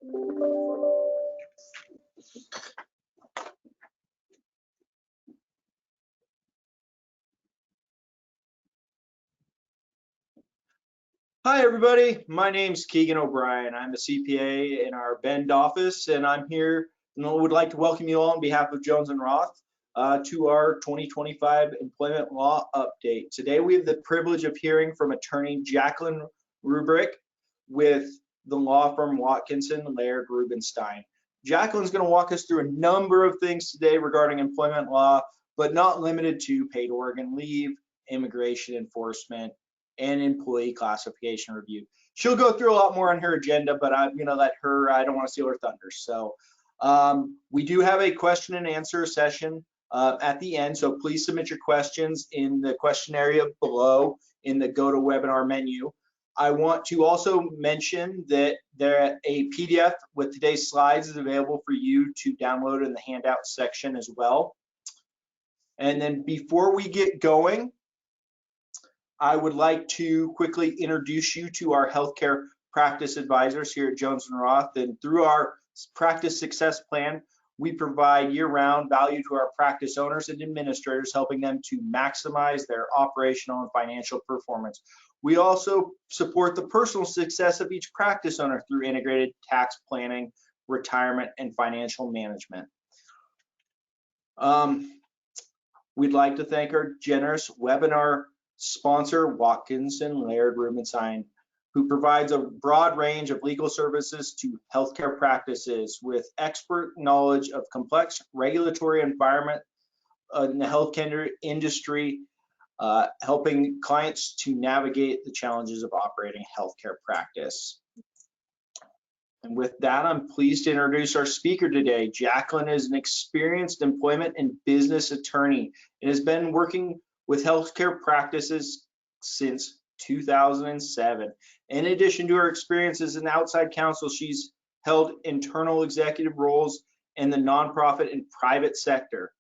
Hi, everybody. My name's Keegan O'Brien. I'm a CPA in our Bend office, and I'm here and would like to welcome you all on behalf of Jones Roth to our 2025 employment law update. Today, we have the privilege of hearing from attorney Jaclyn Rudebeck with the law firm Watkinson, Laird, Rubenstein. Jaclyn's going to walk us through a number of things today regarding employment law, but not limited to paid Oregon leave, immigration enforcement, and employee classification review. She'll go through a lot more on her agenda, but I'm going to let her, I don't want to steal her thunder. So we do have a question and answer session at the end, so please submit your questions in the question area below in the GoToWebinar menu. I want to also mention that a PDF with today's slides is available for you to download in the handout section as well. And then before we get going, I would like to quickly introduce you to our healthcare practice advisors here at Jones Roth. And through our practice success plan, we provide year-round value to our practice owners and administrators, helping them to maximize their operational and financial performance. We also support the personal success of each practice owner through integrated tax planning, retirement, and financial management. We'd like to thank our generous webinar sponsor, Watkinson, Laird, Rubenstein, who provides a broad range of legal services to healthcare practices with expert knowledge of complex regulatory environment in the healthcare industry, helping clients to navigate the challenges of operating a healthcare practice. And with that, I'm pleased to introduce our speaker today. Jaclyn is an experienced employment and business attorney and has been working with healthcare practices since 2007. In addition to her experience as an outside counsel, she's held internal executive roles in the nonprofit and private sector.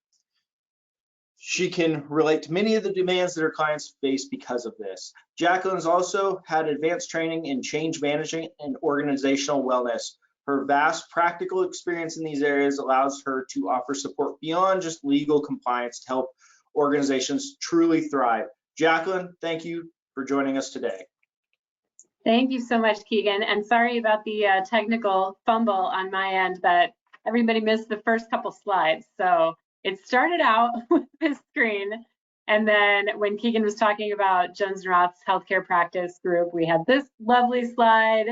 She can relate to many of the demands that her clients face because of this. Jaclyn's also had advanced training in change management and organizational wellness. Her vast practical experience in these areas allows her to offer support beyond just legal compliance to help organizations truly thrive. Jaclyn, thank you for joining us today. Thank you so much, Keegan. And sorry about the technical fumble on my end that everybody missed the first couple slides. So it started out with this screen. And then when Keegan was talking about Jones Roth's healthcare practice group, we had this lovely slide,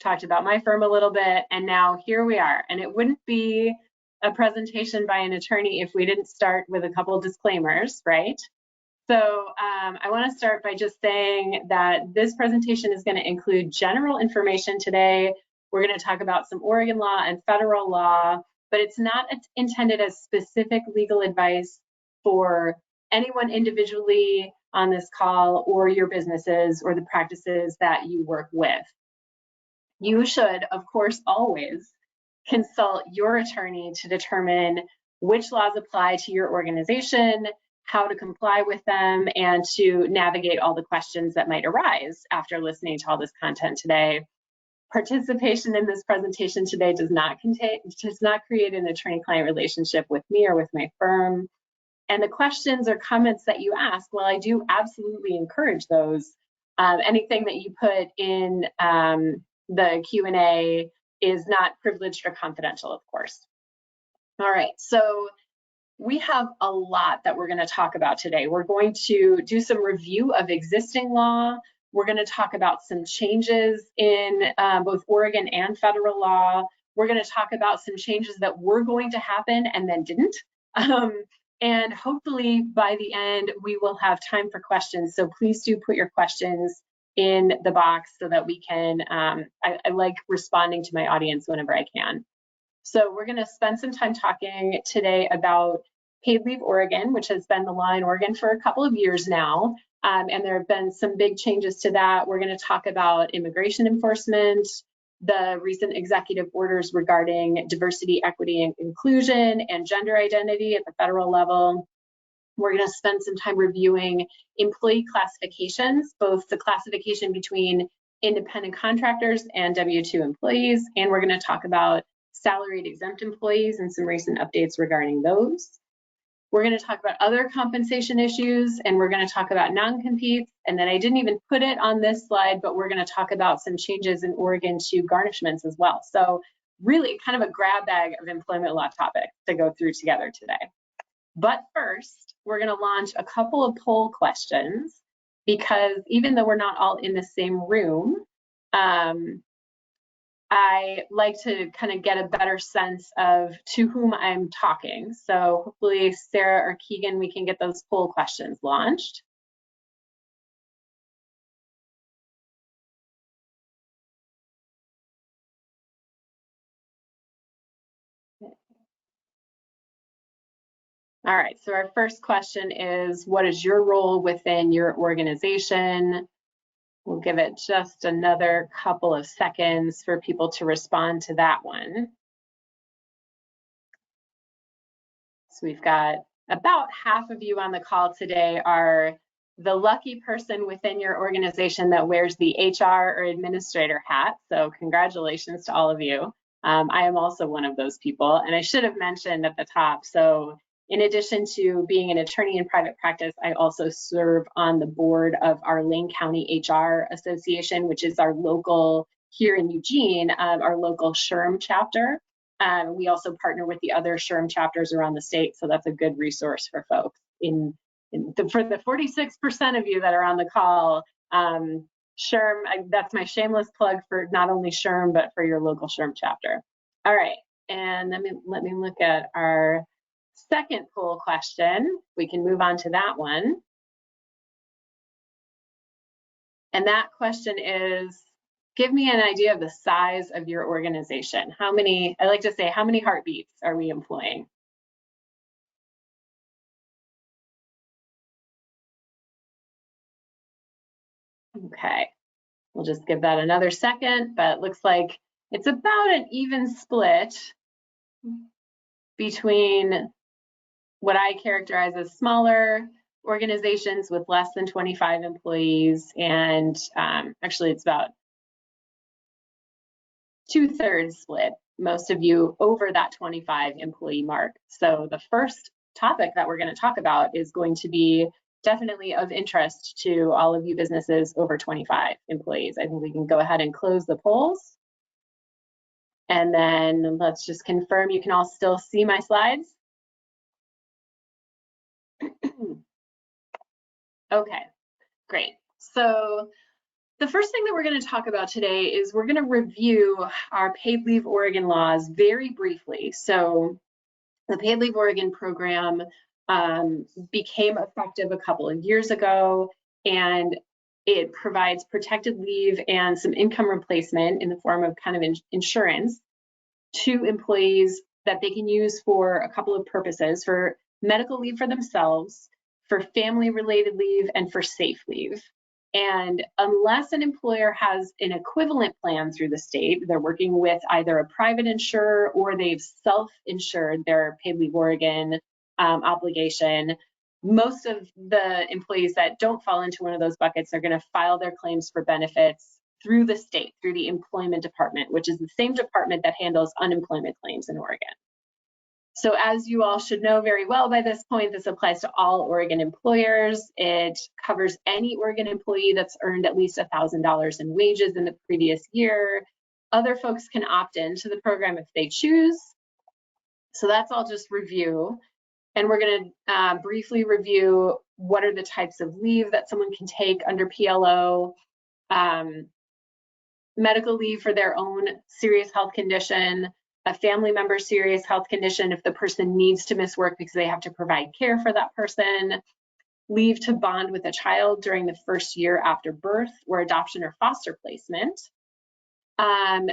talked about my firm a little bit, and now here we are. And it wouldn't be a presentation by an attorney if we didn't start with a couple of disclaimers, right? So I want to start by just saying that this presentation is going to include general information today. We're going to talk about some Oregon law and federal law, but it's not intended as specific legal advice for anyone individually on this call or your businesses or the practices that you work with. You should, of course, always consult your attorney to determine which laws apply to your organization, how to comply with them, and to navigate all the questions that might arise after listening to all this content today. Participation in this presentation today does not create an attorney-client relationship with me or with my firm. And the questions or comments that you ask, well, I do absolutely encourage those. Anything that you put in the Q&A is not privileged or confidential, of course. All right, so we have a lot that we're going to talk about today. We're going to do some review of existing law. We're going to talk about some changes in both Oregon and federal law. We're going to talk about some changes that were going to happen and then didn't. And hopefully by the end, we will have time for questions. So please do put your questions in the box so that we can, I like responding to my audience whenever I can. So we're going to spend some time talking today about paid leave Oregon, which has been the law in Oregon for a couple of years now. And there have been some big changes to that. We're going to talk about immigration enforcement, the recent executive orders regarding diversity, equity, and inclusion, and gender identity at the federal level. We're going to spend some time reviewing employee classifications, both the classification between independent contractors and W-2 employees, and we're going to talk about salaried exempt employees and some recent updates regarding those. We're going to talk about other compensation issues, and we're going to talk about non-competes. And then I didn't even put it on this slide, but we're going to talk about some changes in Oregon to garnishments as well. So really kind of a grab bag of employment law topics to go through together today. But first, we're going to launch a couple of poll questions, because even though we're not all in the same room, I like to kind of get a better sense of to whom I'm talking. So hopefully Sarah or Keegan, we can get those poll questions launched. All right, so our first question is, what is your role within your organization? We'll give it just another couple of seconds for people to respond to that one. So we've got about half of you on the call today are the lucky person within your organization that wears the HR or administrator hat. So congratulations to all of you. I am also one of those people, and I should have mentioned at the top. So in addition to being an attorney in private practice, I also serve on the board of our Lane County HR Association, which is our local, here in Eugene, our local SHRM chapter. We also partner with the other SHRM chapters around the state, so that's a good resource for folks. For the 46% of you that are on the call, SHRM, that's my shameless plug for not only SHRM, but for your local SHRM chapter. All right, and let me look at our second poll question. We can move on to that one. And that question is, give me an idea of the size of your organization. How many, I like to say, how many heartbeats are we employing? Okay, we'll just give that another second, but it looks like it's about an even split between what I characterize as smaller organizations with less than 25 employees, and actually it's about 2/3 split, most of you over that 25 employee mark. So the first topic that we're going to talk about is going to be definitely of interest to all of you businesses over 25 employees. I think we can go ahead and close the polls. And then let's just confirm you can all still see my slides. Okay, great. So the first thing that we're going to talk about today is we're going to review our paid leave Oregon laws very briefly. So the paid leave Oregon program became effective a couple of years ago, and it provides protected leave and some income replacement in the form of kind of insurance to employees that they can use for a couple of purposes: for medical leave for themselves, for family related leave, and for safe leave. And unless an employer has an equivalent plan through the state, they're working with either a private insurer or they've self-insured their paid leave Oregon obligation, most of the employees that don't fall into one of those buckets are going to file their claims for benefits through the state, through the employment department, which is the same department that handles unemployment claims in Oregon. So as you all should know very well by this point, this applies to all Oregon employers. It covers any Oregon employee that's earned at least $1,000 in wages in the previous year. Other folks can opt into the program if they choose. So that's all just review. And we're going to briefly review what are the types of leave that someone can take under PLO, medical leave for their own serious health condition, a family member's serious health condition if the person needs to miss work because they have to provide care for that person, leave to bond with a child during the first year after birth or adoption or foster placement.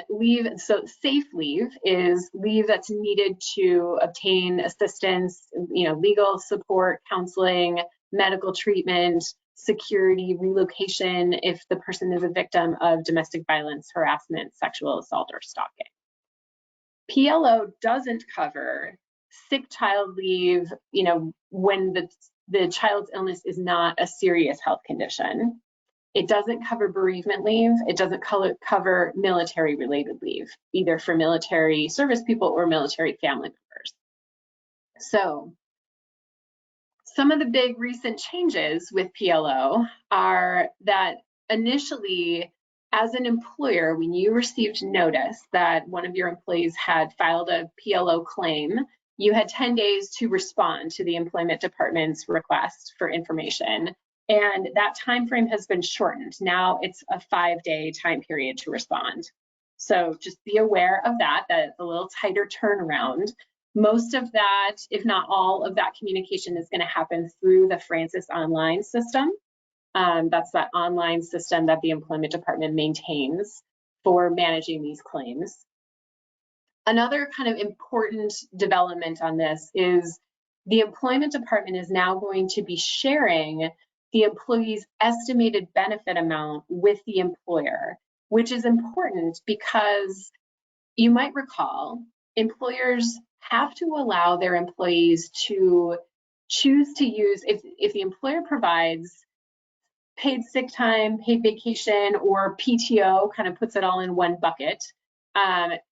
Leave, so safe leave is leave that's needed to obtain assistance, legal support, counseling, medical treatment, security, relocation if the person is a victim of domestic violence, harassment, sexual assault, or stalking. PLO doesn't cover sick child leave, when the child's illness is not a serious health condition. It doesn't cover bereavement leave. It doesn't cover military-related leave, either for military service people or military family members. So some of the big recent changes with PLO are that initially, as an employer, when you received notice that one of your employees had filed a PLO claim, you had 10 days to respond to the employment department's request for information. And that time frame has been shortened. Now it's a 5-day time period to respond. So just be aware of that, that it's a little tighter turnaround. Most of that, if not all of that communication, is going to happen through the Francis online system. That's that online system that the employment department maintains for managing these claims. Another kind of important development on this is the employment department is now going to be sharing the employee's estimated benefit amount with the employer, which is important because you might recall employers have to allow their employees to choose to use, if the employer provides paid sick time, paid vacation, or PTO, kind of puts it all in one bucket,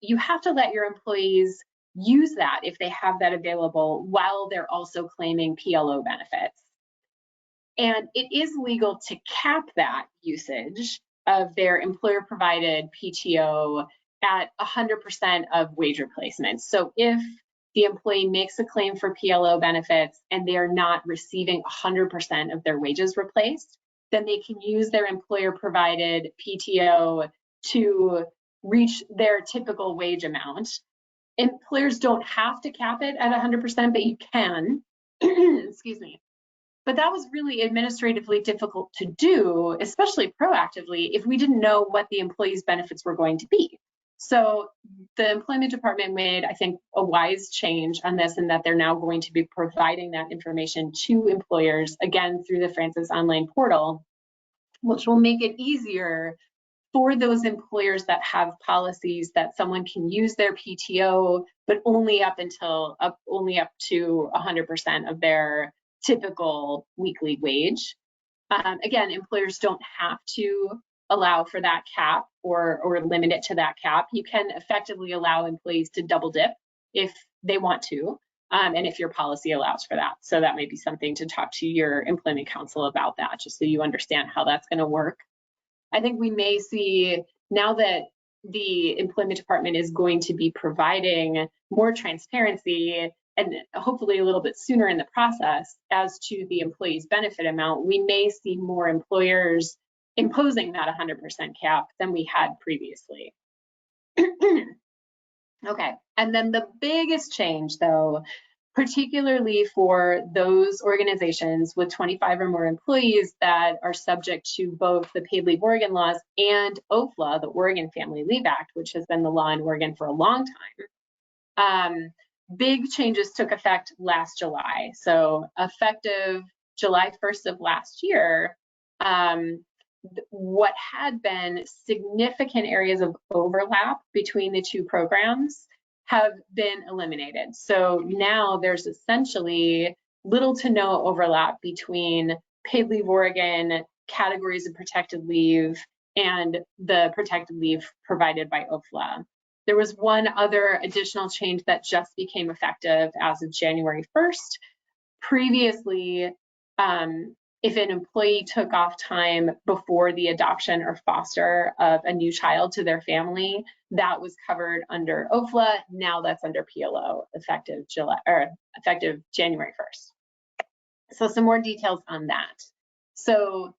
you have to let your employees use that if they have that available while they're also claiming PLO benefits. And it is legal to cap that usage of their employer-provided PTO at 100% of wage replacement. So if the employee makes a claim for PLO benefits and they are not receiving 100% of their wages replaced, then they can use their employer-provided PTO to reach their typical wage amount. Employers don't have to cap it at 100%, but you can. Excuse me. But that was really administratively difficult to do, especially proactively, if we didn't know what the employee's benefits were going to be. So the employment department made, I think, a wise change on this, in that they're now going to be providing that information to employers, again, through the Francis online portal, which will make it easier for those employers that have policies that someone can use their PTO, but only up to 100% of their typical weekly wage. Again, employers don't have to allow for that cap or limit it to that cap. You can effectively allow employees to double dip if they want to, and if your policy allows for that. So that may be something to talk to your employment counsel about, that, just so you understand how that's going to work. I think we may see, now that the employment department is going to be providing more transparency, and hopefully a little bit sooner in the process, as to the employee's benefit amount, we may see more employers imposing that 100% cap than we had previously. Okay, and then the biggest change, though, particularly for those organizations with 25 or more employees that are subject to both the Paid Leave Oregon laws and OFLA, the Oregon Family Leave Act, which has been the law in Oregon for a long time. Big changes took effect last July. So effective July 1st of last year, what had been significant areas of overlap between the two programs have been eliminated. So now there's essentially little to no overlap between Paid Leave Oregon categories of protected leave and the protected leave provided by OFLA. There was one other additional change that just became effective as of January 1st. Previously, if an employee took off time before the adoption or foster of a new child to their family, that was covered under OFLA. Now that's under PLO, effective January 1st. So some more details on that. So,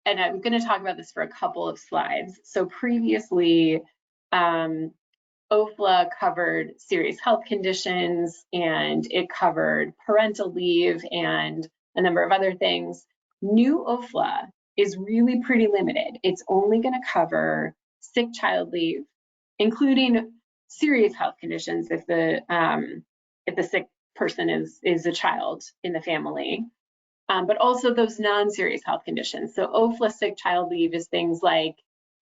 and I'm going to talk about this for a couple of slides. So previously, OFLA covered serious health conditions, and it covered parental leave and a number of other things. New OFLA is really pretty limited. It's only going to cover sick child leave, including serious health conditions if the sick person is a child in the family, but also those non-serious health conditions. So OFLA sick child leave is things like,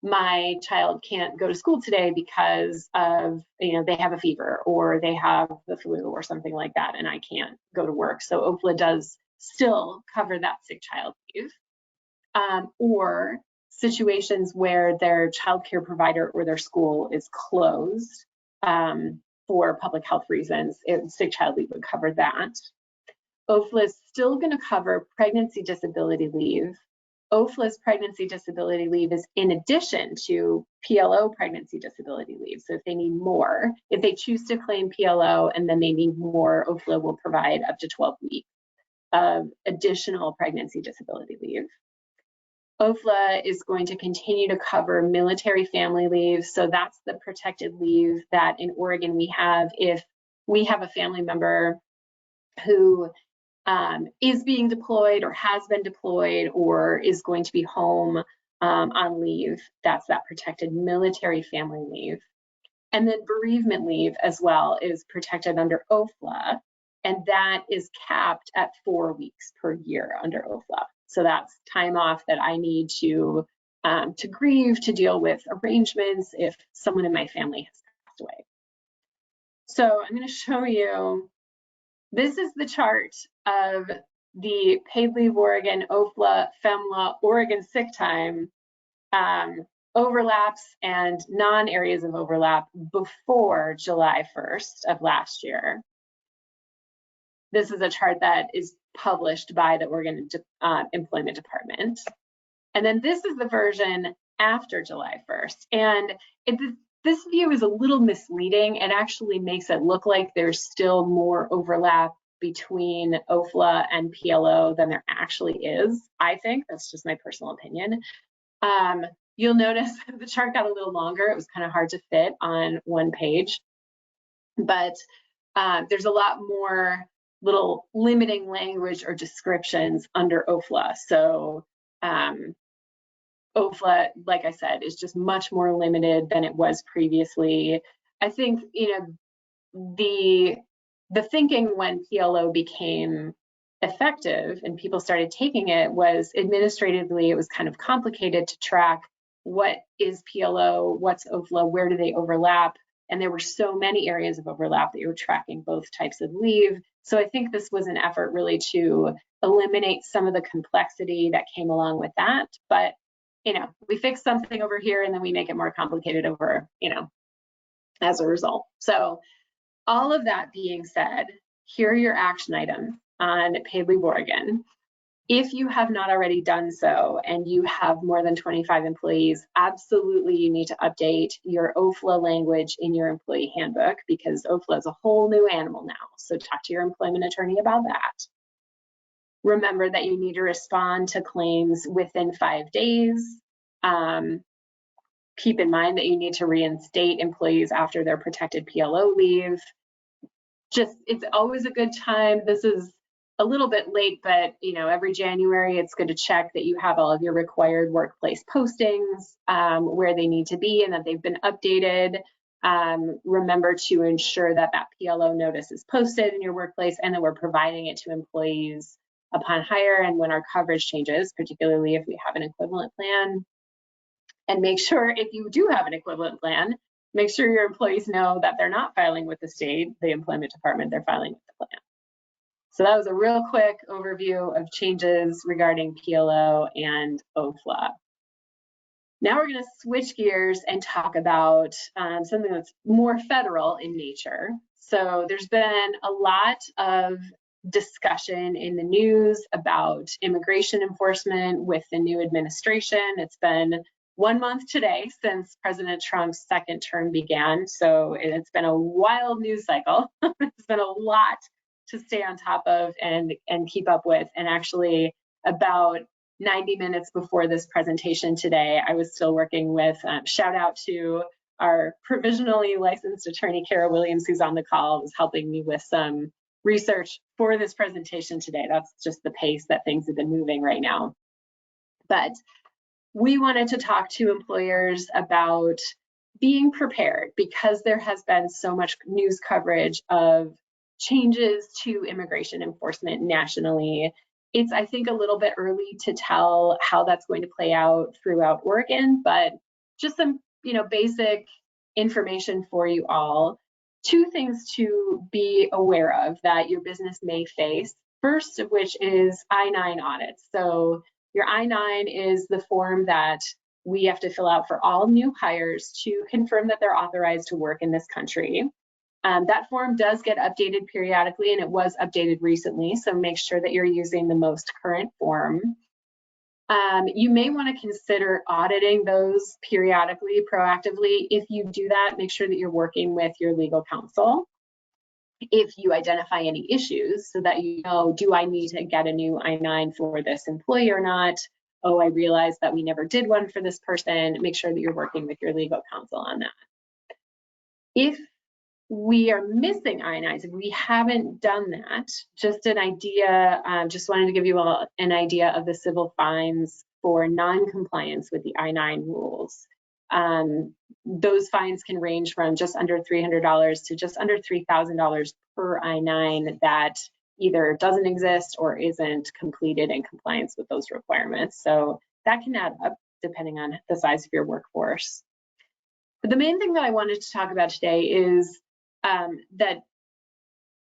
my child can't go to school today because of, they have a fever or they have the flu or something like that, and I can't go to work. So OFLA does still cover that sick child leave. or situations where their childcare provider or their school is closed for public health reasons. Sick child leave would cover that. OFLA is still going to cover pregnancy disability leave. OFLA's pregnancy disability leave is in addition to PLO pregnancy disability leave. So if they need more, if they choose to claim PLO and then they need more, OFLA will provide up to 12 weeks of additional pregnancy disability leave. OFLA is going to continue to cover military family leave. So that's the protected leave that in Oregon we have if we have a family member who is being deployed or has been deployed or is going to be home on leave. That's that protected military family leave. And then bereavement leave as well is protected under OFLA, and that is capped at 4 weeks per year under OFLA. So that's time off that I need to grieve, to deal with arrangements if someone in my family has passed away. So I'm going to show you, this is the chart of the paid leave Oregon, OFLA, FEMLA, Oregon sick time overlaps and non-areas of overlap before July 1st of last year. This is a chart that is published by the Oregon Employment Department. And then this is the version after July 1st. And this view is a little misleading. It actually makes it look like there's still more overlap between OFLA and PLO than there actually is. I think that's just my personal opinion. You'll notice the chart got a little longer. It was kind of hard to fit on one page, but there's a lot more little limiting language or descriptions under OFLA. So OFLA, like I said, is just much more limited than it was previously. I think, the thinking when PLO became effective and people started taking it was administratively, it was kind of complicated to track what is PLO, what's OFLA, where do they overlap? And there were so many areas of overlap that you were tracking both types of leave. So I think this was an effort really to eliminate some of the complexity that came along with that. But, we fix something over here and then we make it more complicated over, as a result. So all of that being said, here are your action items on paid leave Oregon. If you have not already done so and you have more than 25 employees, absolutely you need to update your OFLA language in your employee handbook because OFLA is a whole new animal now. So talk to your employment attorney about that. Remember that you need to respond to claims within 5 days. Keep in mind that you need to reinstate employees after their protected PLO leave. It's always a good time. This is a little bit late, but every January it's good to check that you have all of your required workplace postings where they need to be and that they've been updated. Remember to ensure that that PLO notice is posted in your workplace and that we're providing it to employees upon hire and when our coverage changes, particularly if we have an equivalent plan. And make sure if you do have an equivalent plan, make sure your employees know that they're not filing with the state, the employment department, they're filing with the plan. So that was a real quick overview of changes regarding PLO and OFLA. Now we're going to switch gears and talk about something that's more federal in nature. So there's been a lot of discussion in the news about immigration enforcement with the new administration. It's been 1 month today since President Trump's second term began. So it's been a wild news cycle. It's been a lot to stay on top of and keep up with. And actually about 90 minutes before this presentation today, I was still working with, shout out to our provisionally licensed attorney, Kara Williams, who's on the call, was helping me with some research for this presentation today. That's just the pace that things have been moving right now. But we wanted to talk to employers about being prepared because there has been so much news coverage of changes to immigration enforcement nationally. It's, I think, a little bit early to tell how that's going to play out throughout Oregon, but just some, basic information for you all. 2 things to be aware of that your business may face. First of which is I-9 audits. So Your I-9 is the form that we have to fill out for all new hires to confirm that they're authorized to work in this country. That form does get updated periodically, and it was updated recently, so make sure that you're using the most current form. You may want to consider auditing those periodically, proactively. If you do that, make sure that you're working with your legal counsel. If you identify any issues, so that you know, do I need to get a new I-9 for this employee or not? Oh, I realized that we never did one for this person. Make sure that you're working with your legal counsel on that. If we are missing I-9s, if we haven't done that, just an idea, just wanted to give you all an idea of the civil fines for non-compliance with the I-9 rules. Those fines can range from just under $300 to just under $3,000 per I-9 that either doesn't exist or isn't completed in compliance with those requirements. So that can add up depending on the size of your workforce. But the main thing that I wanted to talk about today is that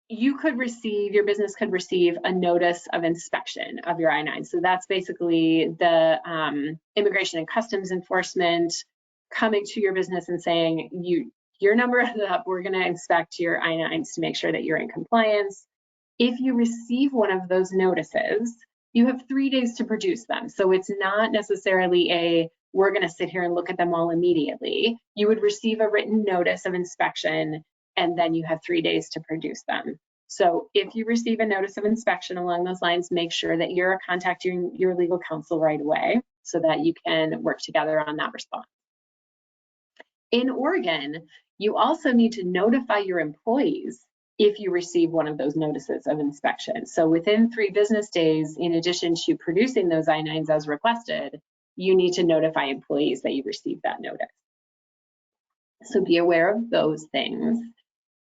you could receive, your business could receive a notice of inspection of your I-9. So that's basically the Immigration and Customs Enforcement coming to your business and saying, your number is up, we're going to inspect your I-9s to make sure that you're in compliance. If you receive one of those notices, you have 3 days to produce them. So it's not necessarily we're going to sit here and look at them all immediately. You would receive a written notice of inspection, and then you have 3 days to produce them. So if you receive a notice of inspection along those lines, make sure that you're contacting your legal counsel right away so that you can work together on that response. In Oregon, you also need to notify your employees if you receive one of those notices of inspection. So within 3 business days, in addition to producing those I-9s as requested, you need to notify employees that you received that notice. So be aware of those things.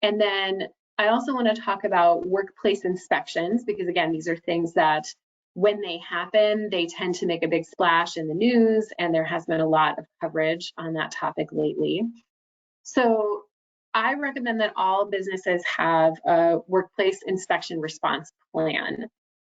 And then I also want to talk about workplace inspections, because again, these are things that when they happen, they tend to make a big splash in the news, and there has been a lot of coverage on that topic lately. So I recommend that all businesses have a workplace inspection response plan.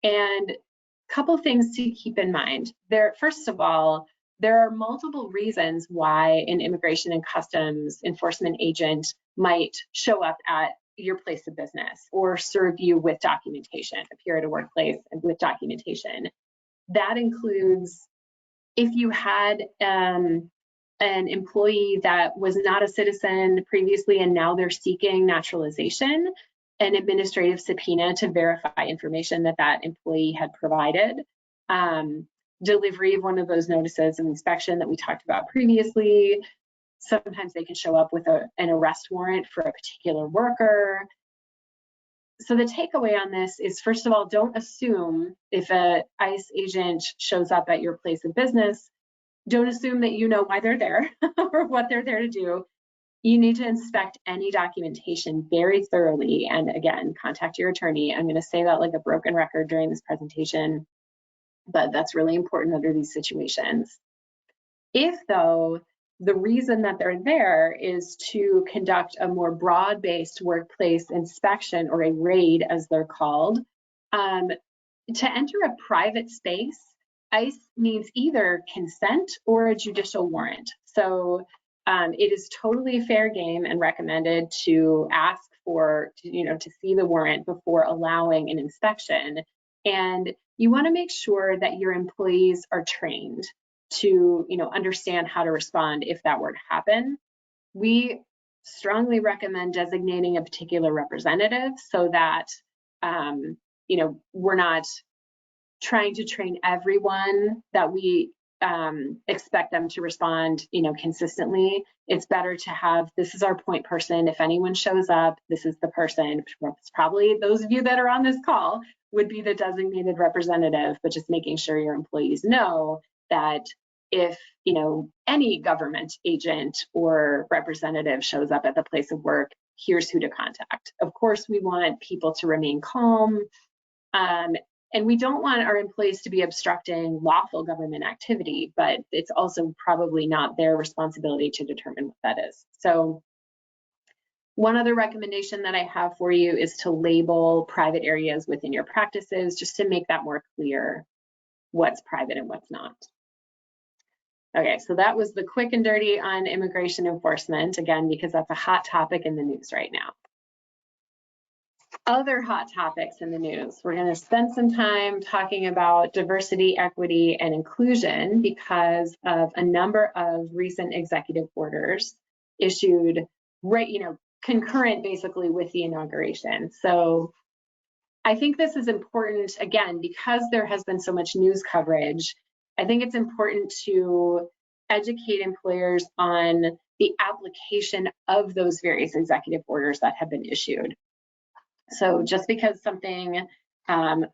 And a couple things to keep in mind. First of all, there are multiple reasons why an Immigration and Customs Enforcement agent might show up at your place of business or serve you with documentation, appear at a workplace with documentation. That includes if you had an employee that was not a citizen previously and now they're seeking naturalization, an administrative subpoena to verify information that that employee had provided, delivery of one of those notices of inspection that we talked about previously. Sometimes they can show up with an arrest warrant for a particular worker. So the takeaway on this is, first of all, don't assume if an ICE agent shows up at your place of business, don't assume that you know why they're there or what they're there to do. You need to inspect any documentation very thoroughly. And again, contact your attorney. I'm going to say that like a broken record during this presentation, but that's really important under these situations. If, though, the reason that they're there is to conduct a more broad-based workplace inspection, or a raid as they're called, to enter a private space, ICE needs either consent or a judicial warrant. So it is totally fair game and recommended to ask for, to see the warrant before allowing an inspection. And you want to make sure that your employees are trained to, understand how to respond if that were to happen. We strongly recommend designating a particular representative so that, we're not trying to train everyone that we expect them to respond, consistently. It's better to have, this is our point person. If anyone shows up, this is the person. It's probably those of you that are on this call would be the designated representative, but just making sure your employees know that if, any government agent or representative shows up at the place of work, here's who to contact. Of course, we want people to remain calm, and we don't want our employees to be obstructing lawful government activity, but it's also probably not their responsibility to determine what that is. So one other recommendation that I have for you is to label private areas within your practices, just to make that more clear. what's private and what's not. Okay, so that was the quick and dirty on immigration enforcement, again, because that's a hot topic in the news right now. Other hot topics in the news. We're going to spend some time talking about diversity, equity, and inclusion because of a number of recent executive orders issued concurrent basically with the inauguration. So I think this is important, again, because there has been so much news coverage. I think it's important to educate employers on the application of those various executive orders that have been issued. So just because something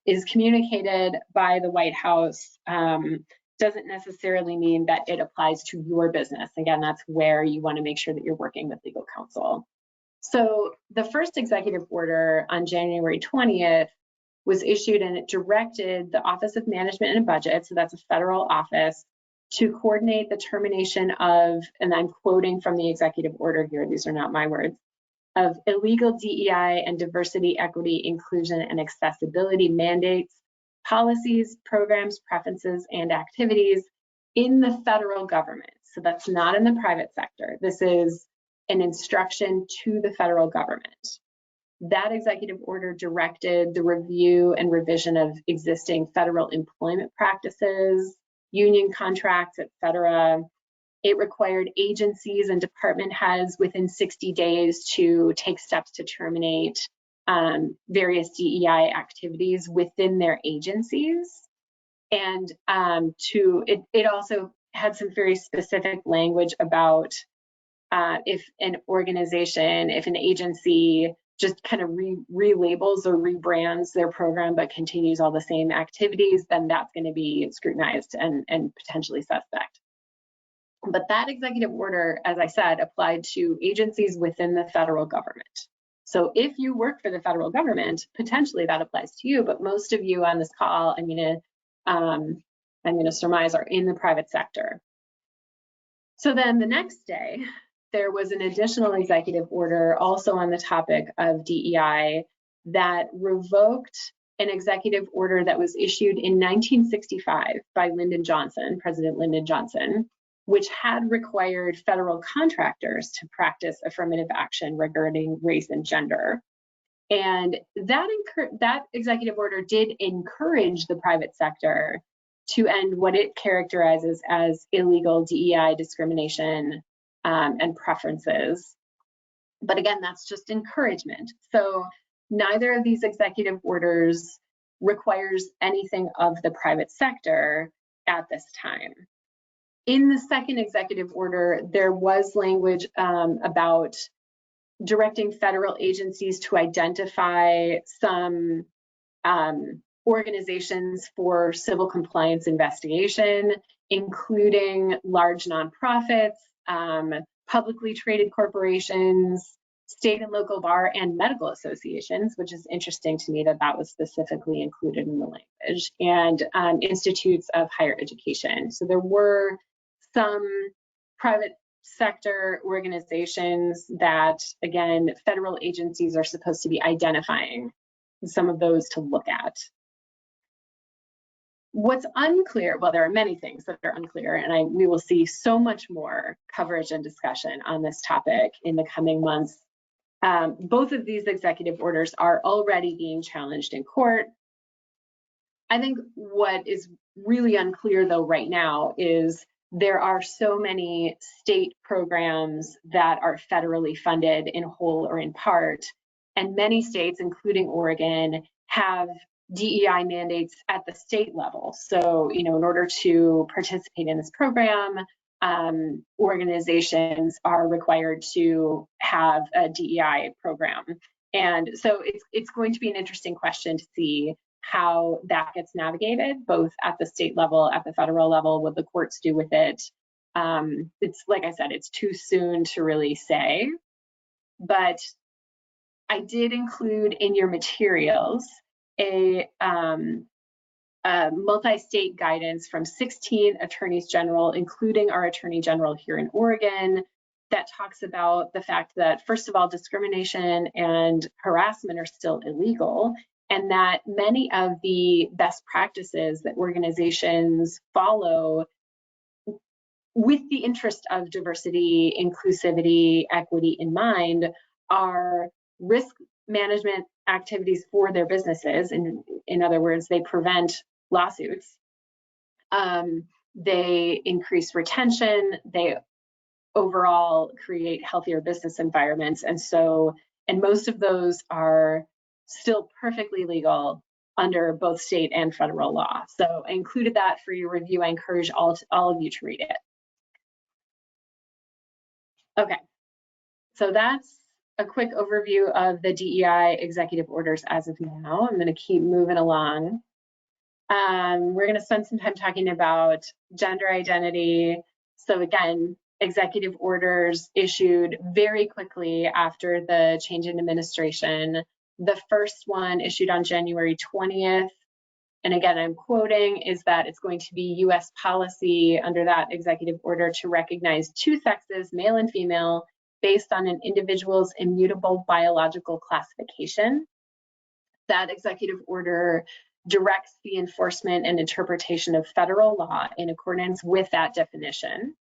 is communicated by the White House doesn't necessarily mean that it applies to your business. Again, that's where you want to make sure that you're working with legal counsel. So the first executive order on January 20th was issued, and it directed the Office of Management and Budget, so that's a federal office, to coordinate the termination of, and I'm quoting from the executive order here, these are not my words, of illegal DEI and diversity, equity, inclusion, and accessibility mandates, policies, programs, preferences, and activities in the federal government. So that's not in the private sector. This is an instruction to the federal government. That executive order directed the review and revision of existing federal employment practices, union contracts, et cetera. It required agencies and department heads within 60 days to take steps to terminate various DEI activities within their agencies. And it also had some very specific language about if an organization, if an agency just kind of relabels or rebrands their program but continues all the same activities, then that's going to be scrutinized and potentially suspect. But that executive order, as I said, applied to agencies within the federal government. So if you work for the federal government, potentially that applies to you, but most of you on this call, I'm going to surmise, are in the private sector. So then the next day, there was an additional executive order also on the topic of DEI that revoked an executive order that was issued in 1965 by President Lyndon Johnson, which had required federal contractors to practice affirmative action regarding race and gender. And that executive order did encourage the private sector to end what it characterizes as illegal DEI discrimination and preferences. But again, that's just encouragement. So neither of these executive orders requires anything of the private sector at this time. In the second executive order, there was language about directing federal agencies to identify some organizations for civil compliance investigation, including large nonprofits, publicly traded corporations, state and local bar and medical associations, which is interesting to me that that was specifically included in the language, and institutes of higher education. So there were some private sector organizations that, again, federal agencies are supposed to be identifying, some of those to look at. What's unclear, well, there are many things that are unclear, and we will see so much more coverage and discussion on this topic in the coming months. Both of these executive orders are already being challenged in court. I think what is really unclear, though, right now is there are so many state programs that are federally funded in whole or in part, and many states, including Oregon, have DEI mandates at the state level. So, in order to participate in this program, organizations are required to have a DEI program. And so it's going to be an interesting question to see how that gets navigated, both at the state level, at the federal level, what the courts do with it. It's, like I said, it's too soon to really say, but I did include in your materials a multi-state guidance from 16 attorneys general, including our attorney general here in Oregon, that talks about the fact that, first of all, discrimination and harassment are still illegal, and that many of the best practices that organizations follow with the interest of diversity, inclusivity, equity in mind are risk management activities for their businesses. In other words, they prevent lawsuits. They increase retention. They overall create healthier business environments. And most of those are still perfectly legal under both state and federal law. So I included that for your review. I encourage all of you to read it. Okay, so that's a quick overview of the DEI executive orders as of now. I'm going to keep moving along. We're going to spend some time talking about gender identity. So again, executive orders issued very quickly after the change in administration. The first one issued on January 20th. And again, I'm quoting, is that it's going to be US policy under that executive order to recognize two sexes, male and female, based on an individual's immutable biological classification. That executive order directs the enforcement and interpretation of federal law in accordance with that definition,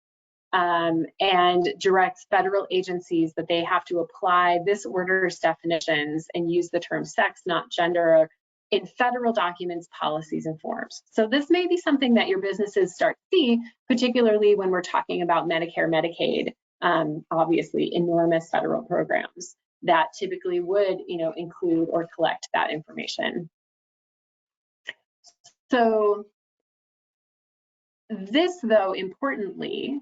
and directs federal agencies that they have to apply this order's definitions and use the term sex, not gender, in federal documents, policies, and forms. So this may be something that your businesses start to see, particularly when we're talking about Medicare, Medicaid, obviously enormous federal programs that typically would, include or collect that information. So this, though, importantly,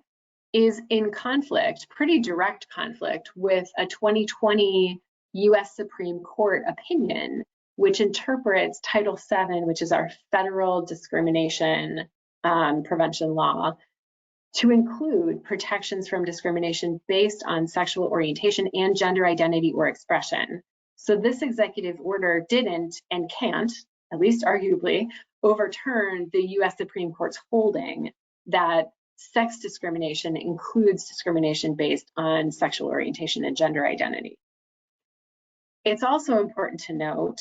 is in conflict, pretty direct conflict, with a 2020 US Supreme Court opinion, which interprets Title VII, which is our federal discrimination prevention law, to include protections from discrimination based on sexual orientation and gender identity or expression. So this executive order didn't and can't, at least arguably, overturn the US Supreme Court's holding that sex discrimination includes discrimination based on sexual orientation and gender identity. It's also important to note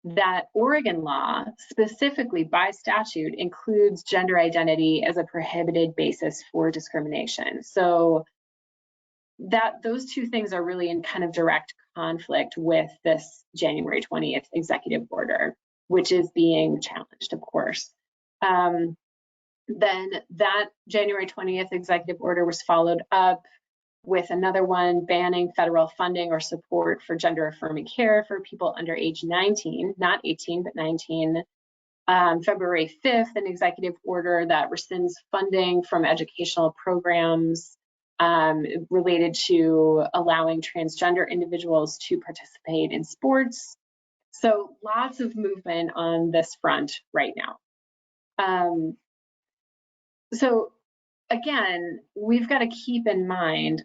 that Oregon law, specifically by statute, includes gender identity as a prohibited basis for discrimination. So that those two things are really in kind of direct conflict with this January 20th executive order, which is being challenged, of course. Then that January 20th executive order was followed up with another one banning federal funding or support for gender affirming care for people under age 19, not 18, but 19. February 5th, an executive order that rescinds funding from educational programs related to allowing transgender individuals to participate in sports. So lots of movement on this front right now. So again, we've got to keep in mind,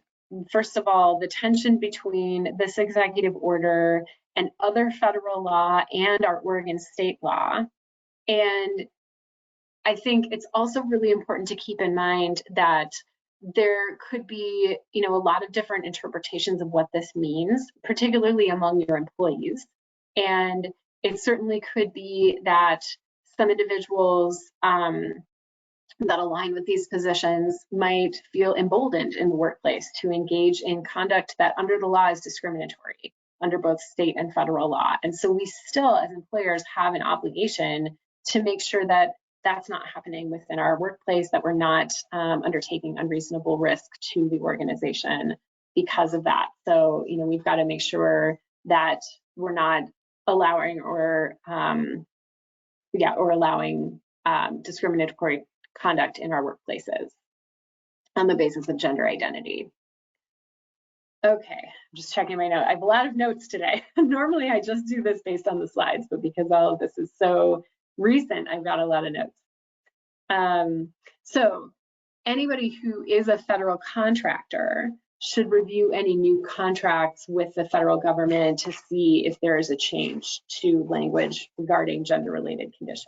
first of all, the tension between this executive order and other federal law and our Oregon state law. And I think it's also really important to keep in mind that there could be, a lot of different interpretations of what this means, particularly among your employees. And it certainly could be that some individuals that align with these positions might feel emboldened in the workplace to engage in conduct that under the law is discriminatory under both state and federal law. And so we still, as employers, have an obligation to make sure that that's not happening within our workplace, that we're not undertaking unreasonable risk to the organization because of that. So, we've got to make sure that we're not allowing or allowing discriminatory conduct in our workplaces on the basis of gender identity. Okay, I'm just checking my note. I have a lot of notes today. Normally I just do this based on the slides, but because all of this is so recent, I've got a lot of notes. So anybody who is a federal contractor should review any new contracts with the federal government to see if there is a change to language regarding gender-related conditions.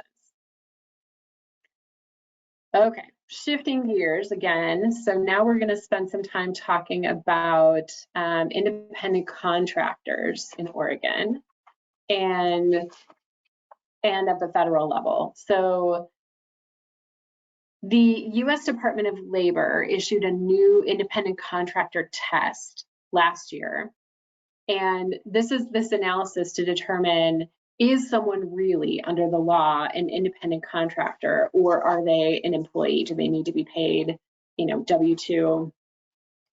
Okay, shifting gears again. So now we're going to spend some time talking about independent contractors in Oregon. And and at the federal level. So the U.S. Department of Labor issued a new independent contractor test last year. And this is this analysis to determine, is someone really under the law an independent contractor, or are they an employee? Do they need to be paid, W-2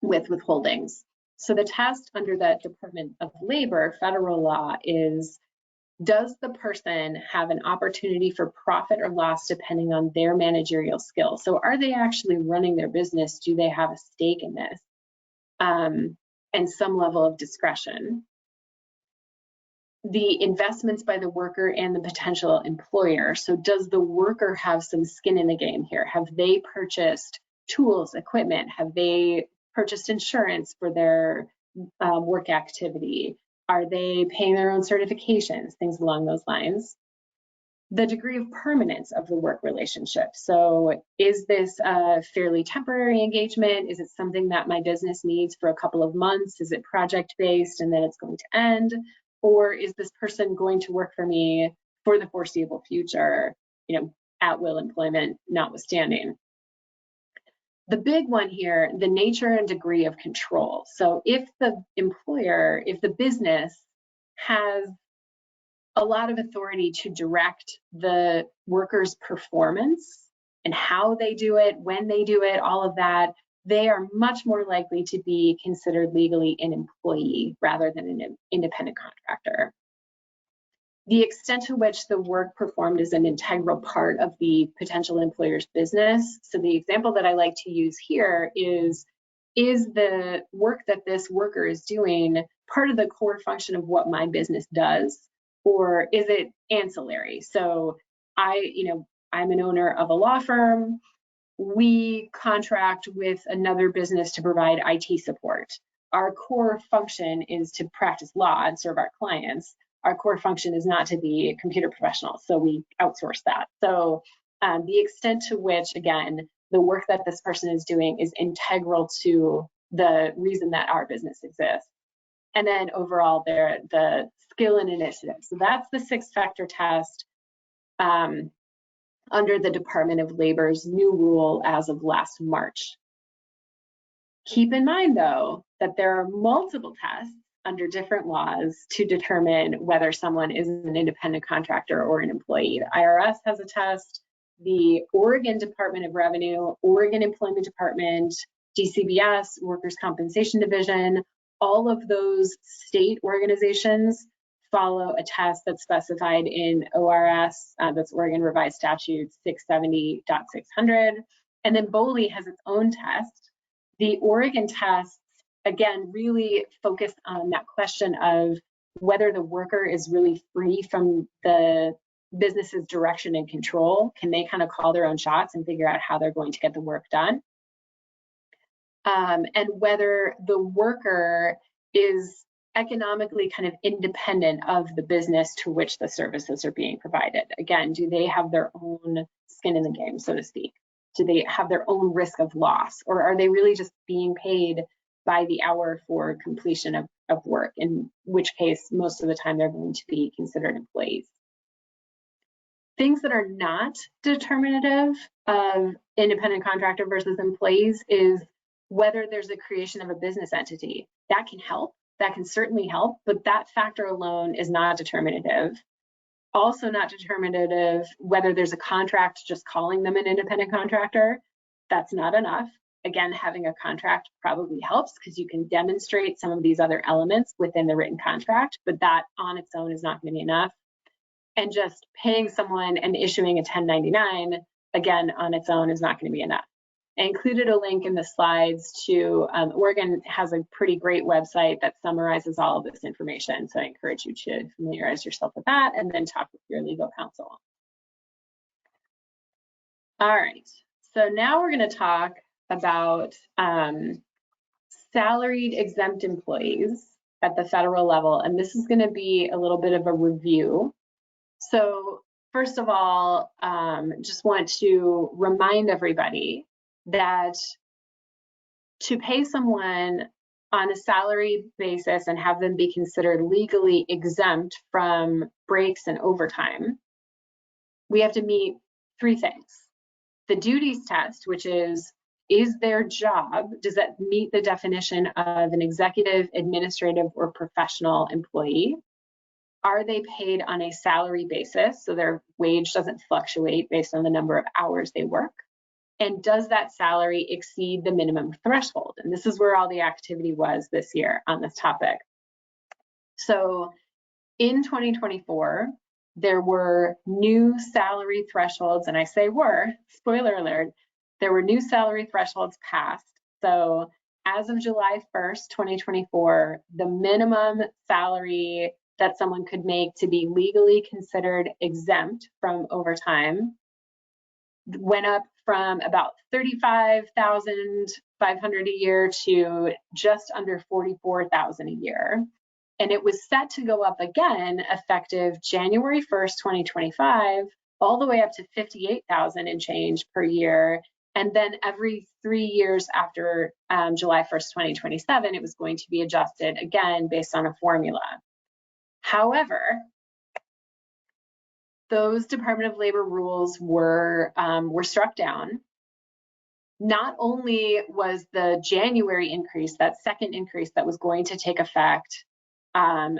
with withholdings? So the test under the Department of Labor federal law is, does the person have an opportunity for profit or loss depending on their managerial skills? So are they actually running their business? Do they have a stake in this? And some level of discretion. The investments by the worker and the potential employer. So does the worker have some skin in the game here? Have they purchased tools, equipment? Have they purchased insurance for their work activity? Are they paying their own certifications? Things along those lines. The degree of permanence of the work relationship. So is this a fairly temporary engagement? Is it something that my business needs for a couple of months? Is it project-based and then it's going to end? Or is this person going to work for me for the foreseeable future, at will employment notwithstanding? The big one here, the nature and degree of control. So if the employer, if the business has a lot of authority to direct the worker's performance and how they do it, when they do it, all of that, they are much more likely to be considered legally an employee rather than an independent contractor. The extent to which the work performed is an integral part of the potential employer's business. So the example that I like to use here is the work that this worker is doing part of the core function of what my business does, or is it ancillary? So I'm an owner of a law firm. We contract with another business to provide IT support. Our core function is to practice law and serve our clients. Our core function is not to be a computer professional, so we outsource that. So the extent to which, again, the work that this person is doing is integral to the reason that our business exists. And then overall, the skill and initiative. So that's the 6-factor test under the Department of Labor's new rule as of last March. Keep in mind, though, that there are multiple tests under different laws to determine whether someone is an independent contractor or an employee. The IRS has a test, the Oregon Department of Revenue, Oregon Employment Department, DCBS, Workers' Compensation Division, all of those state organizations follow a test that's specified in ORS, that's Oregon Revised Statute 670.600. And then BOLI has its own test. The Oregon tests, again, really focus on that question of whether the worker is really free from the business's direction and control. Can they kind of call their own shots and figure out how they're going to get the work done? And whether the worker is economically kind of independent of the business to which the services are being provided. Again, do they have their own skin in the game, so to speak? Do they have their own risk of loss? Or are they really just being paid by the hour for completion of work, in which case most of the time they're going to be considered employees? Things that are not determinative of independent contractor versus employees is whether there's a creation of a business entity. That can help. That can certainly help, but that factor alone is not determinative. Also not determinative whether there's a contract just calling them an independent contractor. That's not enough. Again, having a contract probably helps because you can demonstrate some of these other elements within the written contract, but that on its own is not going to be enough. And just paying someone and issuing a 1099, again, on its own is not going to be enough. I included a link in the slides to Oregon has a pretty great website that summarizes all of this information. So I encourage you to familiarize yourself with that and then talk with your legal counsel. All right, so now we're going to talk about salaried exempt employees at the federal level. And this is going to be a little bit of a review. So first of all, just want to remind everybody that to pay someone on a salary basis and have them be considered legally exempt from breaks and overtime we have to meet three things. The duties test, which is their job, does that meet the definition of an executive, administrative, or professional employee? Are they paid on a salary basis, so their wage doesn't fluctuate based on the number of hours they work? And does that salary exceed the minimum threshold? And this is where all the activity was this year on this topic. So in 2024, there were new salary thresholds, and I say were, spoiler alert, there were new salary thresholds passed. So as of July 1st, 2024, the minimum salary that someone could make to be legally considered exempt from overtime went up from about $35,500 a year to just under $44,000 a year. And it was set to go up again effective January 1st, 2025, all the way up to $58,000 and change per year. And then every 3 years after July 1st, 2027, it was going to be adjusted again based on a formula. However, those Department of Labor rules were struck down. Not only was the January increase, that second increase that was going to take effect,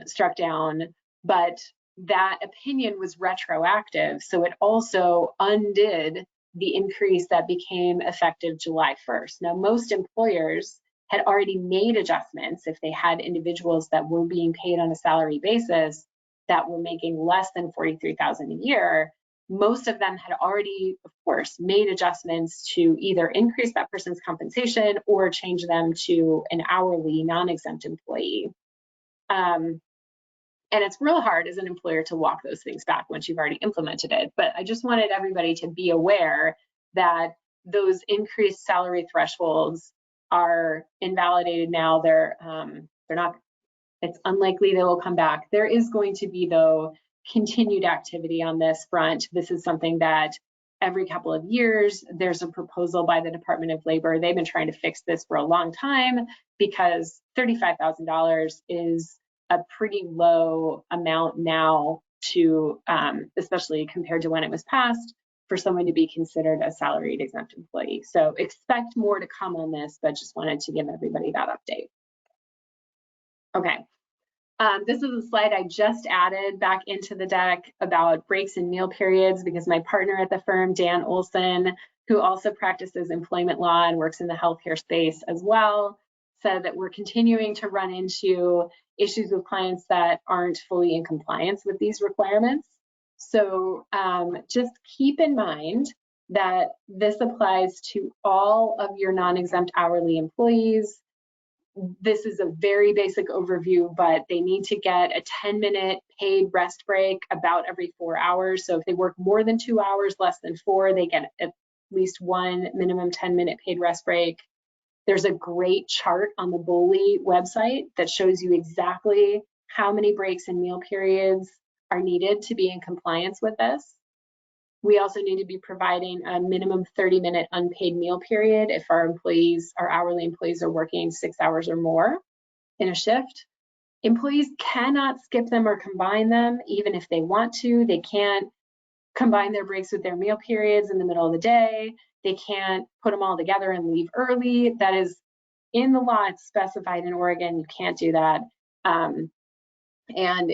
struck down, but that opinion was retroactive. So it also undid the increase that became effective July 1st. Now, most employers had already made adjustments if they had individuals that were being paid on a salary basis that were making less than $43,000 a year. Most of them had already, of course, made adjustments to either increase that person's compensation or change them to an hourly non-exempt employee. And it's real hard as an employer to walk those things back once you've already implemented it. But I just wanted everybody to be aware that those increased salary thresholds are invalidated now. They're not, it's unlikely they will come back. There is going to be, though, continued activity on this front. This is something that every couple of years, there's a proposal by the Department of Labor. They've been trying to fix this for a long time because $35,000 is a pretty low amount now to, especially compared to when it was passed, for someone to be considered a salaried exempt employee. So expect more to come on this, but just wanted to give everybody that update. Okay. This is a slide I just added back into the deck about breaks and meal periods because my partner at the firm, Dan Olson, who also practices employment law and works in the healthcare space as well, said that we're continuing to run into issues with clients that aren't fully in compliance with these requirements. So just keep in mind that this applies to all of your non-exempt hourly employees. This is a very basic overview, but they need to get a 10-minute paid rest break about every 4 hours. So if they work more than 2 hours, less than 4, they get at least one minimum 10-minute paid rest break. There's a great chart on the BOLI website that shows you exactly how many breaks and meal periods are needed to be in compliance with this. We also need to be providing a minimum 30-minute unpaid meal period if our employees, our hourly employees, are working 6 hours or more in a shift. Employees cannot skip them or combine them, even if they want to. They can't combine their breaks with their meal periods in the middle of the day. They can't put them all together and leave early. That is in the law, it's specified in Oregon, you can't do that. And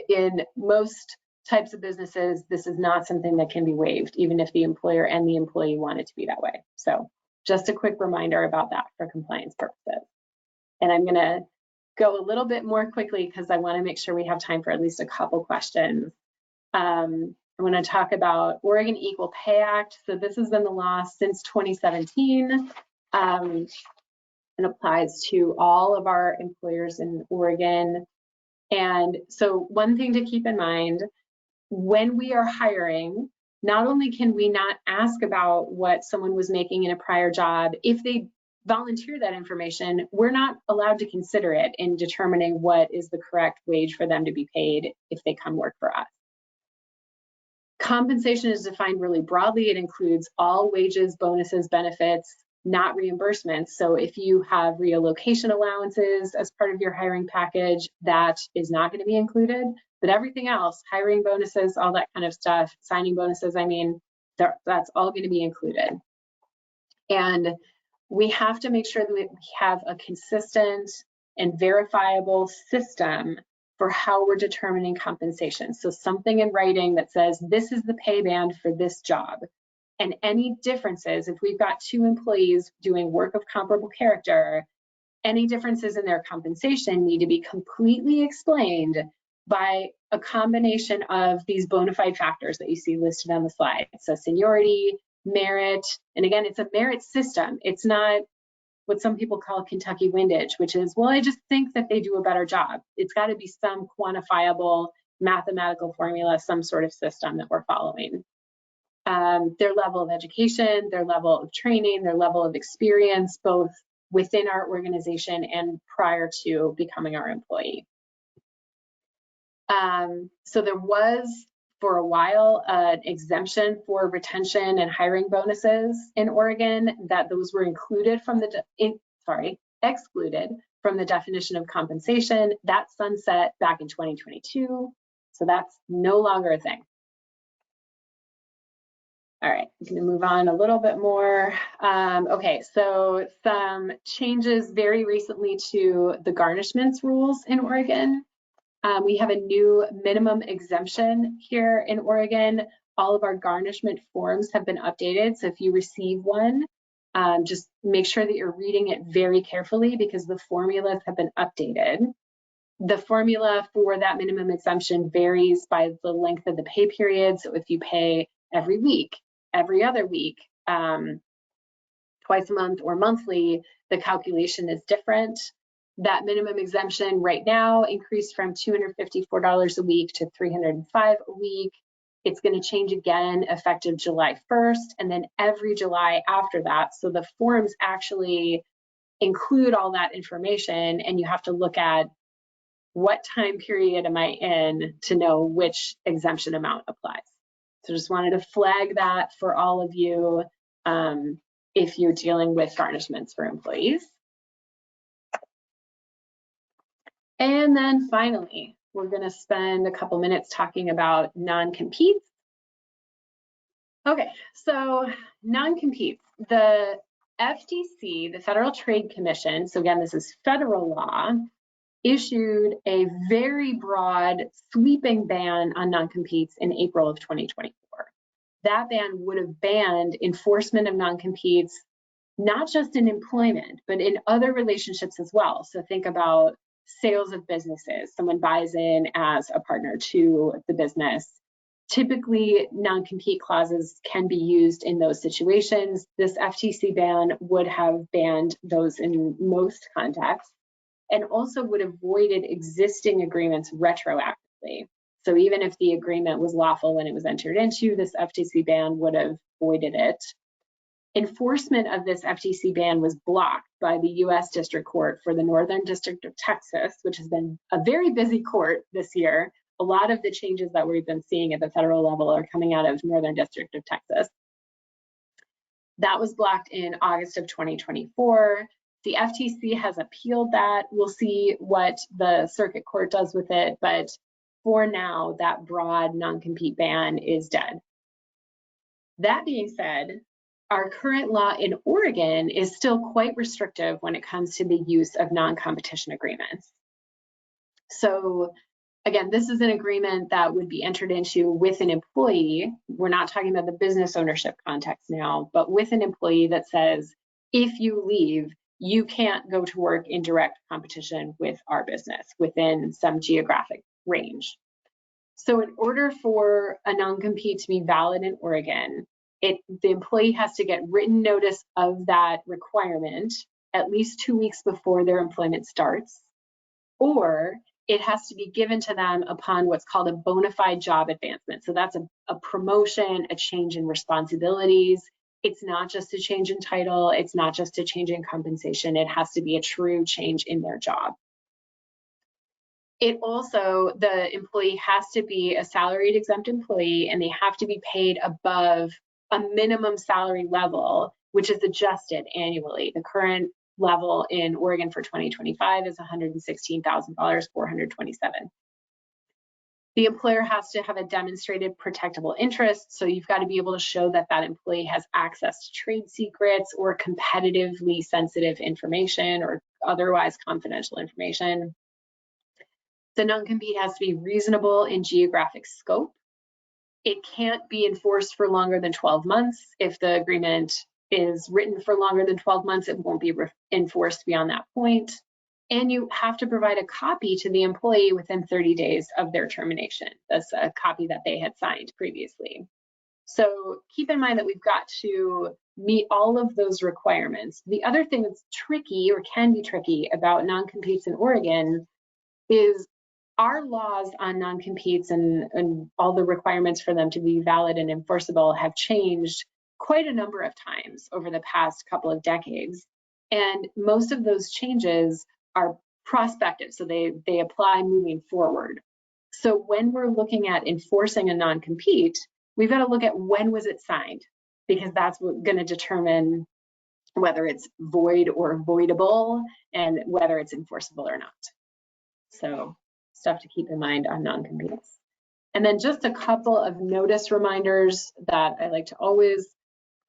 in most types of businesses, this is not something that can be waived, even if the employer and the employee want it to be that way. So just a quick reminder about that for compliance purposes. And I'm gonna go a little bit more quickly because I wanna make sure we have time for at least a couple questions. I'm gonna talk about Oregon Equal Pay Act. So this has been the law since 2017. It applies to all of our employers in Oregon. And so one thing to keep in mind, when we are hiring, not only can we not ask about what someone was making in a prior job, if they volunteer that information, we're not allowed to consider it in determining what is the correct wage for them to be paid if they come work for us. Compensation is defined really broadly. It includes all wages, bonuses, benefits, not reimbursements. So if you have relocation allowances as part of your hiring package, that is not going to be included. But everything else, hiring bonuses, all that kind of stuff, signing bonuses, I mean, that's all going to be included. And we have to make sure that we have a consistent and verifiable system for how we're determining compensation. So something in writing that says, this is the pay band for this job. And any differences, if we've got 2 employees doing work of comparable character, any differences in their compensation need to be completely explained by a combination of these bona fide factors that you see listed on the slide. So seniority, merit, and again, it's a merit system. It's not what some people call Kentucky windage, which is, well, I just think that they do a better job. It's got to be some quantifiable mathematical formula, some sort of system that we're following. Their level of education, their level of training, their level of experience, both within our organization and prior to becoming our employee. So there was, for a while, an exemption for retention and hiring bonuses in Oregon, that those were excluded from the definition of compensation. That sunset back in 2022, so that's no longer a thing. All right, I'm going to move on a little bit more. Okay, so some changes very recently to the garnishments rules in Oregon. We have a new minimum exemption here in Oregon. All of our garnishment forms have been updated. So if you receive one, just make sure that you're reading it very carefully because the formulas have been updated. The formula for that minimum exemption varies by the length of the pay period. So if you pay every week, every other week, twice a month or monthly, the calculation is different. That minimum exemption right now increased from $254 a week to $305 a week. It's going to change again effective July 1st, and then every July after that. So the forms actually include all that information, and you have to look at what time period am I in to know which exemption amount applies. So just wanted to flag that for all of you if you're dealing with garnishments for employees. And then finally, we're going to spend a couple minutes talking about non-competes. Okay, so non-competes. The FTC, the Federal Trade Commission, so again, this is federal law, issued a very broad, sweeping ban on non-competes in April of 2024. That ban would have banned enforcement of non-competes, not just in employment, but in other relationships as well. So think about sales of businesses. Someone buys in as a partner to the business. Typically, non-compete clauses can be used in those situations. This FTC ban would have banned those in most contexts, and also would have voided existing agreements retroactively. So even if the agreement was lawful when it was entered into, this FTC ban would have voided it. Enforcement of this FTC ban was blocked by the U.S. District Court for the Northern District of Texas, which has been a very busy court this year. A lot of the changes that we've been seeing at the federal level are coming out of Northern District of Texas. That was blocked in August of 2024. The FTC has appealed that. We'll see what the circuit court does with it, but for now, that broad non-compete ban is dead. That being said, our current law in Oregon is still quite restrictive when it comes to the use of non-competition agreements. So again, this is an agreement that would be entered into with an employee. We're not talking about the business ownership context now, but with an employee that says, if you leave, you can't go to work in direct competition with our business within some geographic range. So in order for a non-compete to be valid in Oregon, the employee has to get written notice of that requirement at least 2 weeks before their employment starts, or it has to be given to them upon what's called a bona fide job advancement. So that's a promotion, a change in responsibilities. It's not just a change in title. It's not just a change in compensation. It has to be a true change in their job. It also, the employee has to be a salaried exempt employee, and they have to be paid above a minimum salary level, which is adjusted annually. The current level in Oregon for 2025 is $116,427. The employer has to have a demonstrated protectable interest, so you've got to be able to show that that employee has access to trade secrets or competitively sensitive information or otherwise confidential information. The non-compete has to be reasonable in geographic scope. It can't be enforced for longer than 12 months. If the agreement is written for longer than 12 months, it won't be enforced beyond that point. And you have to provide a copy to the employee within 30 days of their termination. That's a copy that they had signed previously. So keep in mind that we've got to meet all of those requirements. The other thing that's tricky or can be tricky about non-competes in Oregon is our laws on non-competes and all the requirements for them to be valid and enforceable have changed quite a number of times over the past couple of decades. And most of those changes are prospective, so they apply moving forward. So when we're looking at enforcing a non-compete, we've got to look at when was it signed, because that's going to determine whether it's void or voidable and whether it's enforceable or not. So stuff to keep in mind on non-competes. And then just a couple of notice reminders that I like to always,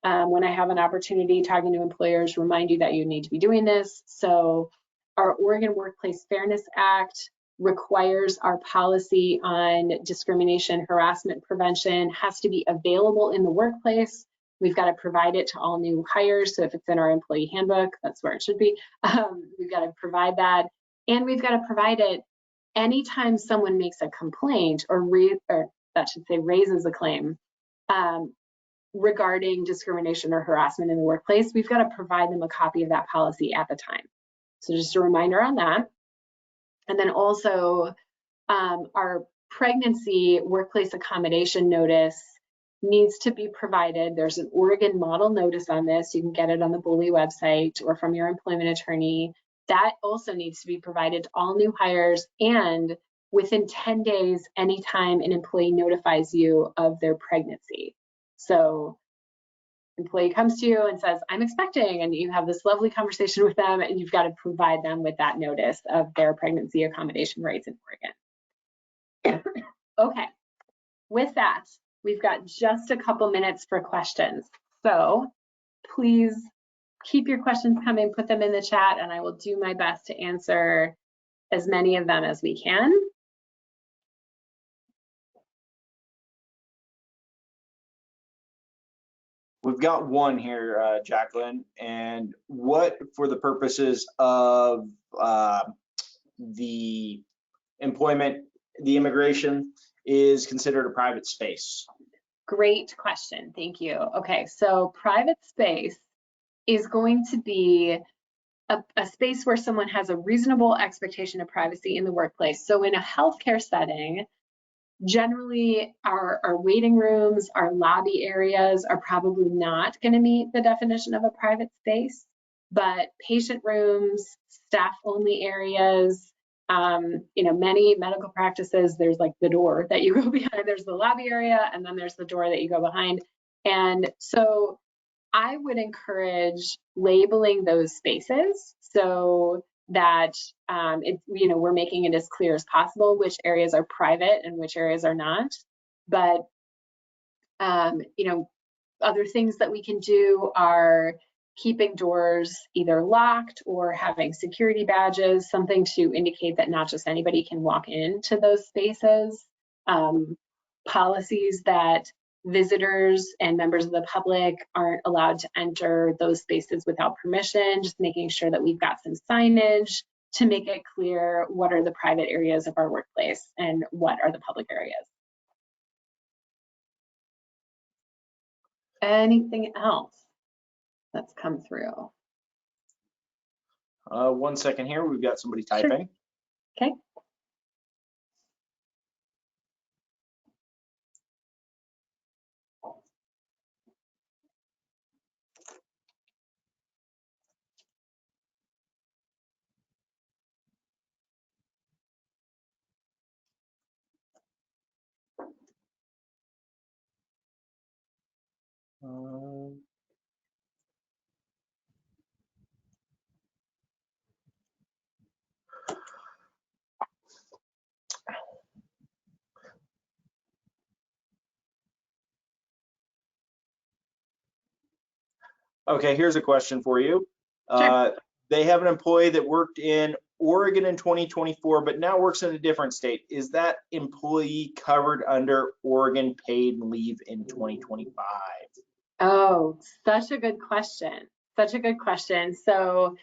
when I have an opportunity talking to employers, remind you that you need to be doing this. So our Oregon Workplace Fairness Act requires our policy on discrimination, harassment prevention has to be available in the workplace. We've got to provide it to all new hires. So if it's in our employee handbook, that's where it should be. We've got to provide that. And we've got to provide it anytime someone makes a complaint or that should say raises a claim regarding discrimination or harassment in the workplace, we've got to provide them a copy of that policy at the time. So just a reminder on that. And then also our pregnancy workplace accommodation notice needs to be provided. There's an Oregon model notice on this. You can get it on the Bully website or from your employment attorney. That also needs to be provided to all new hires and within 10 days, anytime an employee notifies you of their pregnancy. So employee comes to you and says, I'm expecting, and you have this lovely conversation with them, and you've got to provide them with that notice of their pregnancy accommodation rights in Oregon. Okay, with that, we've got just a couple minutes for questions. So please keep your questions coming, put them in the chat, and I will do my best to answer as many of them as we can. We've got one here, Jaclyn, and what, for the purposes of the employment, the immigration, is considered a private space? Great question, thank you. Okay, so private space is going to be a space where someone has a reasonable expectation of privacy in the workplace. So in a healthcare setting, generally our waiting rooms, our lobby areas are probably not going to meet the definition of a private space, but patient rooms, staff only areas, many medical practices, there's like the door that you go behind, there's the lobby area, and then there's the door that you go behind. And so I would encourage labeling those spaces so that we're making it as clear as possible which areas are private and which areas are not. But other things that we can do are keeping doors either locked or having security badges, something to indicate that not just anybody can walk into those spaces. Policies that visitors and members of the public aren't allowed to enter those spaces without permission, just making sure that we've got some signage to make it clear what are the private areas of our workplace and what are the public areas. Anything else that's come through? 1 second here, we've got somebody typing. Sure. Okay. Okay, here's a question for you. Sure. They have an employee that worked in Oregon in 2024, but now works in a different state. Is that employee covered under Oregon paid leave in 2025? Oh, such a good question. Such a good question. So,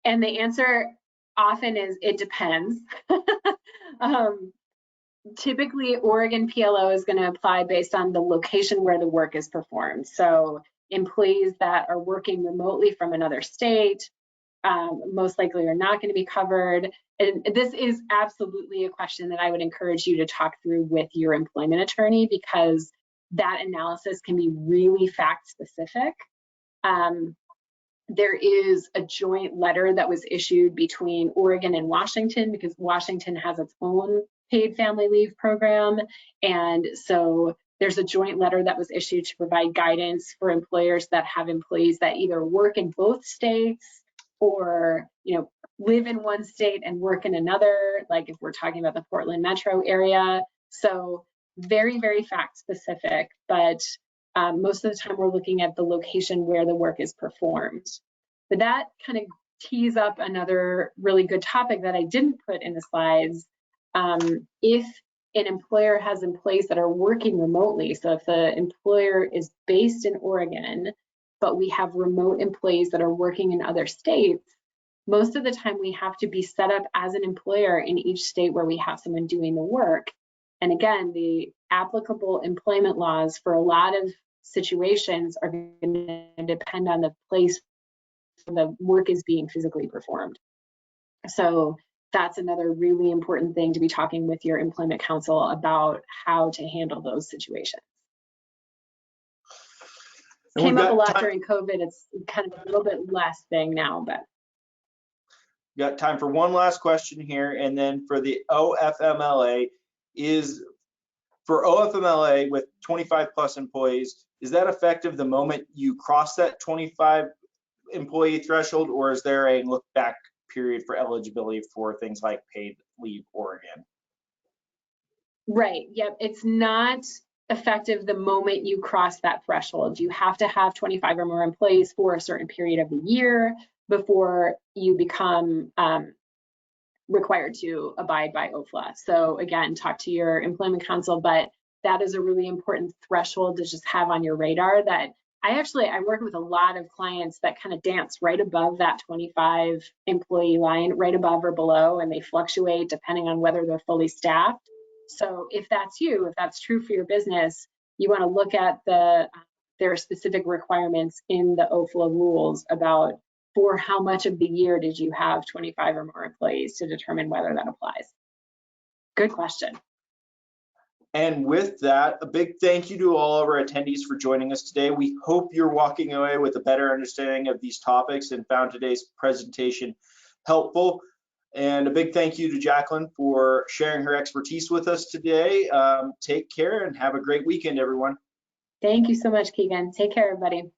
and the answer often is it depends. um, Typically, Oregon PLO is going to apply based on the location where the work is performed. So, employees that are working remotely from another state most likely are not going to be covered. And this is absolutely a question that I would encourage you to talk through with your employment attorney, because that analysis can be really fact specific. There is a joint letter that was issued between Oregon and Washington, because Washington has its own paid family leave program. And so there's a joint letter that was issued to provide guidance for employers that have employees that either work in both states or, live in one state and work in another, like if we're talking about the Portland metro area. So very, very fact specific, but most of the time we're looking at the location where the work is performed. But that kind of tees up another really good topic that I didn't put in the slides. If an employer has employees that are working remotely, so if the employer is based in Oregon, but we have remote employees that are working in other states, most of the time we have to be set up as an employer in each state where we have someone doing the work. And again, the applicable employment laws for a lot of situations are going to depend on the place where the work is being physically performed. So that's another really important thing to be talking with your employment counsel about, how to handle those situations. Came up a lot during COVID. It's kind of a little bit less thing now, but. Got time for one last question here, and then for the OFMLA, for OFMLA with 25 plus employees, is that effective the moment you cross that 25 employee threshold, or is there a look back period for eligibility for things like paid leave Oregon? Right. Yep. It's not effective the moment you cross that threshold. You have to have 25 or more employees for a certain period of the year before you become required to abide by OFLA. So again, talk to your employment counsel, but that is a really important threshold to just have on your radar. That I work with a lot of clients that kind of dance right above that 25 employee line, right above or below, and they fluctuate depending on whether they're fully staffed. So if that's you, if that's true for your business, you want to look at there are specific requirements in the OFLA rules about for how much of the year did you have 25 or more employees to determine whether that applies. Good question. And with that, a big thank you to all of our attendees for joining us today. We hope you're walking away with a better understanding of these topics and found today's presentation helpful. And a big thank you to Jaclyn for sharing her expertise with us today. Take care and have a great weekend, everyone. Thank you so much, Keegan. Take care, everybody.